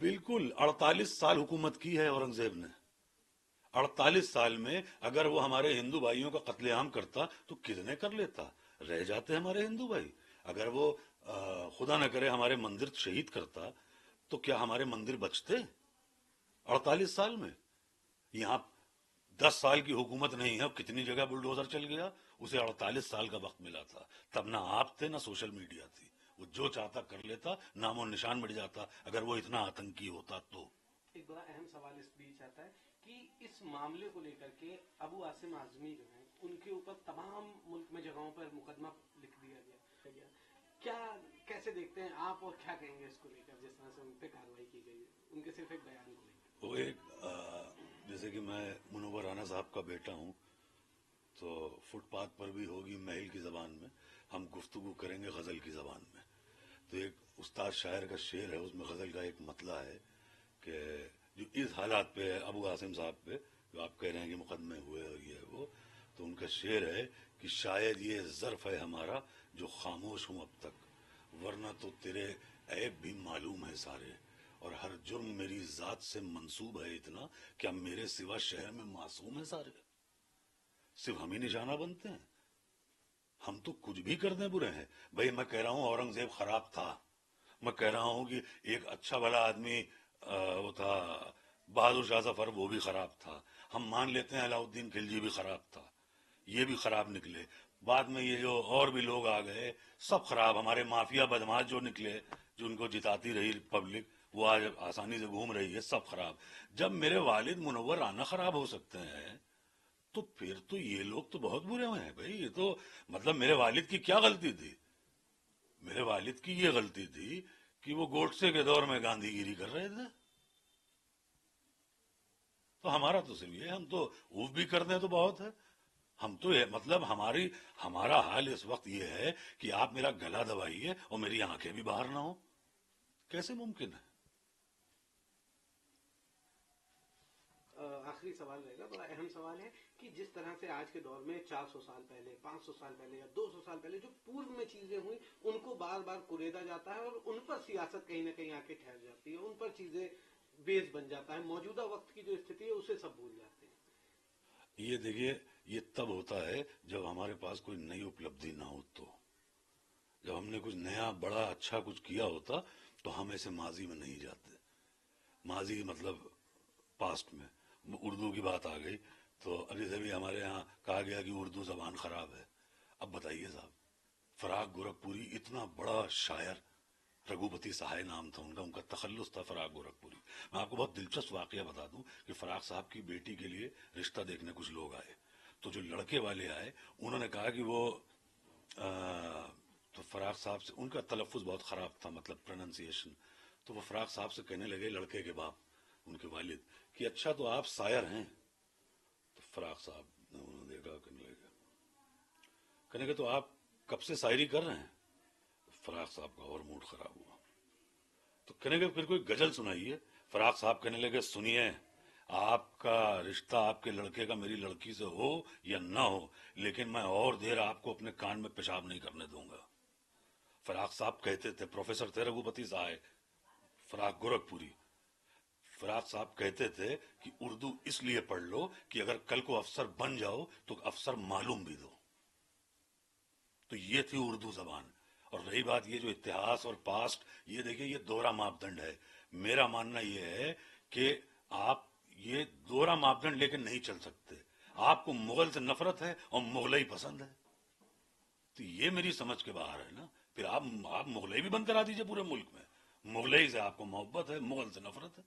بالकुल 48 साल हुकूमत की है औरंगजेब ने। 48 साल में अगर वो हमारे हिंदू भाइयों का कत्लेआम करता तो कितने कर लेता। रह जाते हमारे हिंदू भाई। अगर वो खुदा न करे हमारे मंदिर शहीद करता तो क्या हमारे मंदिर बचते 48 साल में? यहाँ 10 साल की हुकूमत नहीं है, कितनी जगह बुलडोजर चल गया। उसे 48 साल का वक्त मिला था। तब ना आप थे ना सोशल मीडिया थी। वो जो चाहता कर लेता, नामो निशान मिट जाता अगर वो इतना आतंकी होता तो। एक बड़ा अहम सवाल इस बीच आता है कि इस मामले को लेकर के अबू आसिम आजमी जो है उनके ऊपर तमाम मुल्क में जगहों पर मुकदमा लिख दिया गया। क्या कैसे देखते हैं आप और क्या कहेंगे इसको लेकर, जिस तरह से उन पर कार्रवाई की गई है उनके सिर्फ एक बयान को लेकर? वो एक जैसे कि मैं मुनव्वर राना साहब का बेटा हूँ, तो फुटपाथ पर भी होगी महल की ज़बान में, हम गुफ्तगू करेंगे गज़ल की ज़बान में। तो एक उस्ताद शायर का शेर है, उसमें गज़ल का एक मतला है कि जो इस हालात पे है अबू आसिम साहब पे, जो आप कह रहे हैं कि मुकदमे हुए और ये वो, तो उनका शेर है कि शायद ये ज़र्फ़ है हमारा जो खामोश हूँ अब तक, वरना तो तेरे ऐब भी मालूम है सारे, और हर जुर्म मेरी ज़ात से मंसूब है इतना, क्या मेरे सिवा शहर में मासूम है सारे। सिर्फ हम ही निशाना बनते हैं, हम तो कुछ भी कर दें बुरे हैं। भाई मैं कह रहा हूँ औरंगजेब खराब था, मैं कह रहा हूँ कि एक अच्छा भला आदमी वो था बहादुर शाह जफर, वो भी खराब था। हम मान लेते हैं अलाउद्दीन खिलजी भी खराब था, ये भी खराब निकले। बाद में ये जो और भी लोग आ गए सब खराब। हमारे माफिया बदमाश जो निकले, जो उनको जिताती रही पब्लिक, वो आज आसानी से घूम रही है, सब खराब। जब मेरे वालिद मुनव्वर राना खराब हो सकते हैं तो फिर तो ये लोग तो बहुत बुरे हुए हैं भाई। ये तो मतलब मेरे वालिद की क्या गलती थी? मेरे वालिद की ये गलती थी कि वो गोडसे के दौर में गांधीगिरी कर रहे थे। तो हमारा तो सिर्फ ये, हम तो ऊफ भी कर दें तो बहुत है। हम तो ये मतलब हमारा हाल इस वक्त ये है कि आप मेरा गला दबाइए और मेरी आंखें भी बाहर ना हो, कैसे मुमकिन है? आखिरी सवाल रहेगा, बड़ा अहम सवाल है कि जिस तरह से आज के दौर में 400 साल पहले, 500 साल पहले या 200 साल पहले जो पूर्व में चीजें हुई उनको बार बार कुरेदा जाता है और उन पर सियासत कहीं ना कहीं आके ठहर जाती है, उन पर चीजें बेस बन जाता है। मौजूदा वक्त की जो स्थिति है उसे सब भूल जाते हैं। ये देखिए, ये तब होता है जब हमारे पास कोई नई उपलब्धि ना हो। तो जब हमने कुछ नया बड़ा अच्छा कुछ किया होता तो हम ऐसे माजी में नहीं जाते। माजी मतलब पास्ट में। उर्दू की बात आ गई तो अभी से भी हमारे यहाँ कहा गया कि उर्दू जबान खराब है। अब बताइए साहब, फराग गोरखपुरी इतना बड़ा शायर, रघुपति सहाय नाम था उनका, उनका तखल्लुस था फराग गोरखपुरी। मैं आपको बहुत दिलचस्प वाकया बता दूं कि फराग साहब की बेटी के लिए रिश्ता देखने कुछ लोग आए, तो जो लड़के वाले आए उन्होंने कहा कि वो तो फराग साहब से, उनका तलफ़ुज़ बहुत ख़राब था, मतलब प्रोनंसिएशन। तो वो फराग साहब से कहने लगे, लड़के के बाप, उनके वालिद, कि अच्छा तो आप शायर हैं? तो फराग साहब ने उन्होंने देखा, कहने लगे तो आप कब से शायरी कर रहे हैं? फराग साहब का और मूड खराब हुआ। तो कहने लगे फिर कोई गजल सुनाइए। फराग साहब कहने लगे, सुनिए, आपका रिश्ता आपके लड़के का मेरी लड़की से हो या ना हो, लेकिन मैं और देर आपको अपने कान में पेशाब नहीं करने दूंगा। फराग साहब कहते थे, प्रोफेसर थे रघुपति साहब, फराग गोरखपुरी। फराग साहब कहते थे कि उर्दू इसलिए पढ़ लो कि अगर कल को अफसर बन जाओ तो अफसर मालूम भी दो। तो ये थी उर्दू जबान। और रही बात ये जो इतिहास और पास्ट, ये देखिए ये दोहरा मापदंड है। मेरा मानना ये है कि आप ये दोहरा मापदंड लेकर नहीं चल सकते। आपको मुगल से नफरत है और मुगलई पसंद है, तो ये मेरी समझ के बाहर है ना। फिर आप मुगलई भी बंद करा दीजिए पूरे मुल्क में। मुगलई से आपको मोहब्बत है, मुगल से नफरत है।